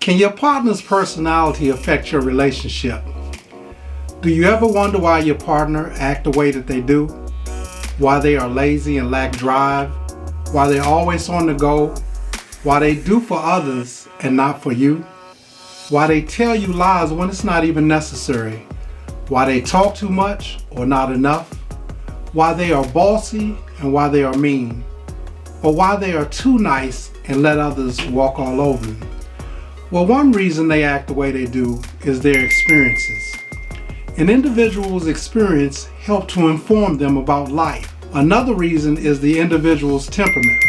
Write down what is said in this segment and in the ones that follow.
Can your partner's personality affect your relationship? Do you ever wonder why your partner act the way that they do? Why they are lazy and lack drive? Why they're always on the go? Why they do for others and not for you? Why they tell you lies when it's not even necessary? Why they talk too much or not enough? Why they are bossy and why they are mean? Or why they are too nice and let others walk all over them? Well, one reason they act the way they do is their experiences. An individual's experience helps to inform them about life. Another reason is the individual's temperament.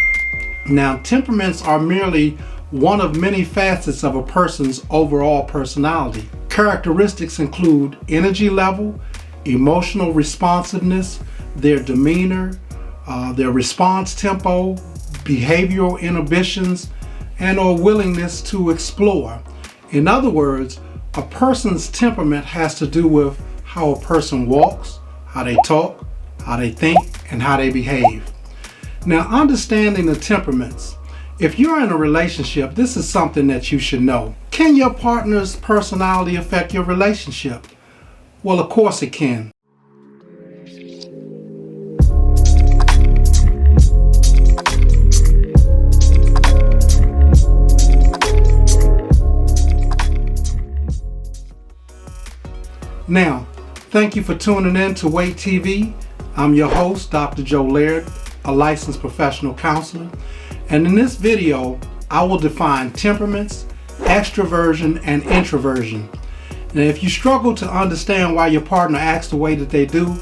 Now, temperaments are merely one of many facets of a person's overall personality. Characteristics include energy level, emotional responsiveness, their demeanor, their response tempo, behavioral inhibitions, and or willingness to explore. In other words, a person's temperament has to do with how a person walks, how they talk, how they think, and how they behave. Now, understanding the temperaments. If you're in a relationship, this is something that you should know. Can your partner's personality affect your relationship? Well, of course it can. Now, thank you for tuning in to Wait TV. I'm your host, Dr. Joe Laird, a licensed professional counselor. And in this video, I will define temperaments, extroversion, and introversion. And if you struggle to understand why your partner acts the way that they do,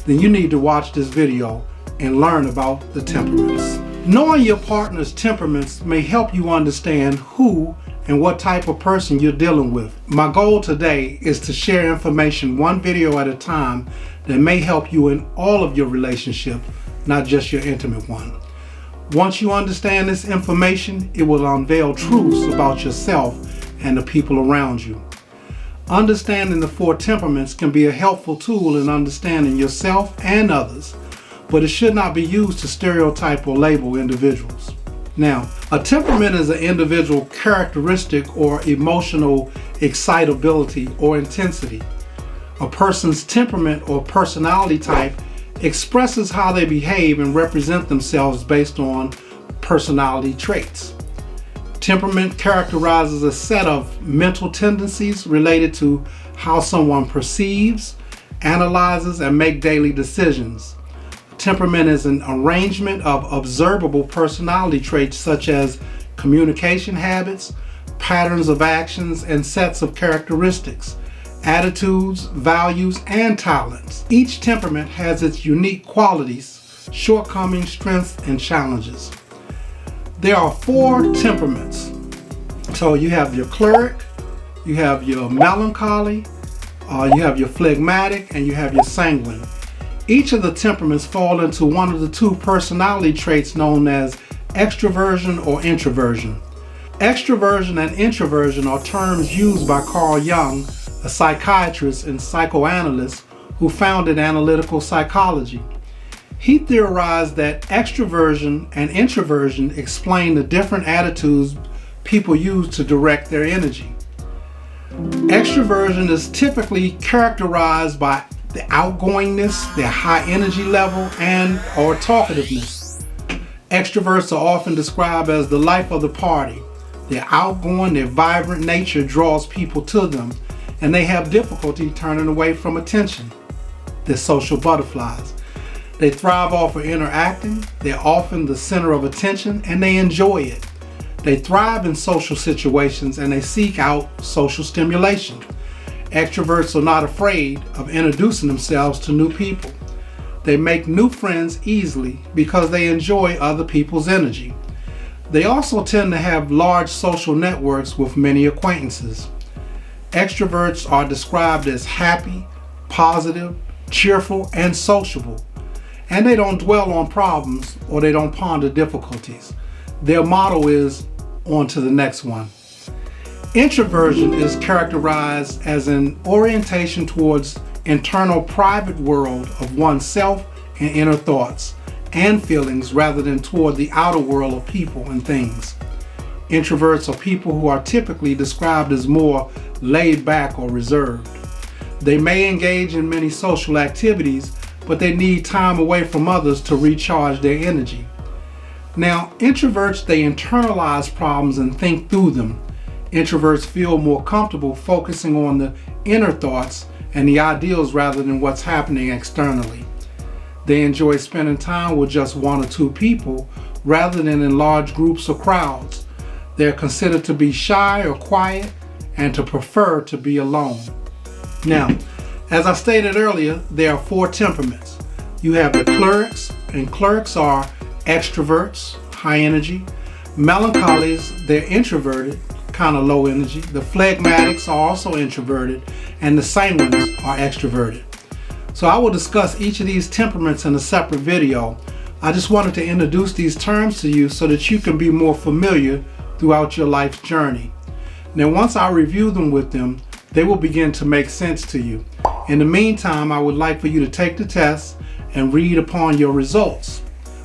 then you need to watch this video and learn about the temperaments. Knowing your partner's temperaments may help you understand who and what type of person you're dealing with. My goal today is to share information one video at a time that may help you in all of your relationships, not just your intimate one. Once you understand this information, it will unveil truths about yourself and the people around you. Understanding the 4 temperaments can be a helpful tool in understanding yourself and others, but it should not be used to stereotype or label individuals. Now, a temperament is an individual characteristic or emotional excitability or intensity. A person's temperament or personality type expresses how they behave and represent themselves based on personality traits. Temperament characterizes a set of mental tendencies related to how someone perceives, analyzes, and makes daily decisions. Temperament is an arrangement of observable personality traits such as communication habits, patterns of actions, and sets of characteristics, attitudes, values, and talents. Each temperament has its unique qualities, shortcomings, strengths, and challenges. There are 4 temperaments. So you have your choleric, you have your melancholy, you have your phlegmatic, and you have your sanguine. Each of the temperaments fall into one of the 2 personality traits known as extroversion or introversion. Extroversion and introversion are terms used by Carl Jung, a psychiatrist and psychoanalyst who founded analytical psychology. He theorized that extroversion and introversion explain the different attitudes people use to direct their energy. Extroversion is typically characterized by the outgoingness, their high energy level, and or talkativeness. Extroverts are often described as the life of the party. Their outgoing, their vibrant nature draws people to them, and they have difficulty turning away from attention. They're social butterflies. They thrive off of interacting, they're often the center of attention, and they enjoy it. They thrive in social situations and they seek out social stimulation. Extroverts are not afraid of introducing themselves to new people. They make new friends easily because they enjoy other people's energy. They also tend to have large social networks with many acquaintances. Extroverts are described as happy, positive, cheerful, and sociable. And they don't dwell on problems or they don't ponder difficulties. Their motto is, on to the next one. Introversion is characterized as an orientation towards internal private world of oneself and inner thoughts and feelings rather than toward the outer world of people and things. Introverts are people who are typically described as more laid back or reserved. They may engage in many social activities, but they need time away from others to recharge their energy. Now, introverts, they internalize problems and think through them. Introverts feel more comfortable focusing on the inner thoughts and the ideals rather than what's happening externally. They enjoy spending time with just one or two people rather than in large groups or crowds. They're considered to be shy or quiet and to prefer to be alone. Now, as I stated earlier, there are 4 temperaments. You have the clerics, and clerics are extroverts, high energy. Melancholies, they're introverted, kind of low energy. The phlegmatics are also introverted, and the sanguines are extroverted. So I will discuss each of these temperaments in a separate video. I just wanted to introduce these terms to you so that you can be more familiar throughout your life's journey. Now, once I review them with them, they will begin to make sense to you. In the meantime, I would like for you to take the test and read upon your results.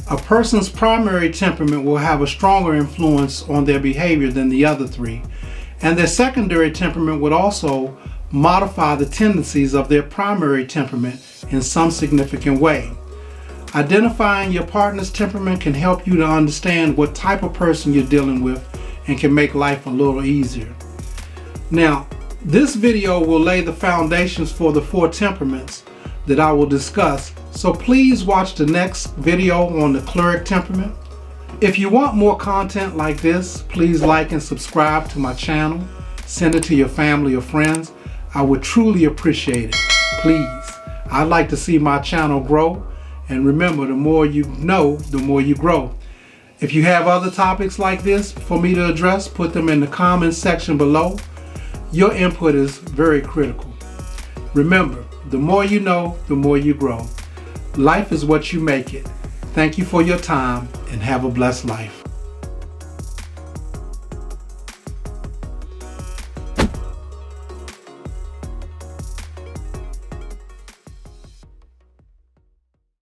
A person's primary temperament will have a stronger influence on their behavior than the other 3, and their secondary temperament would also modify the tendencies of their primary temperament in some significant way. Identifying your partner's temperament can help you to understand what type of person you're dealing with and can make life a little easier. Now, this video will lay the foundations for the 4 temperaments that I will discuss, so please watch the next video on the cleric temperament. If you want more content like this, please like and subscribe to my channel. Send it to your family or friends. I would truly appreciate it. Please. I'd like to see my channel grow, and remember, the more you know, the more you grow. If you have other topics like this for me to address, put them in the comments section below. Your input is very critical. Remember, the more you know, the more you grow. Life is what you make it. Thank you for your time and have a blessed life.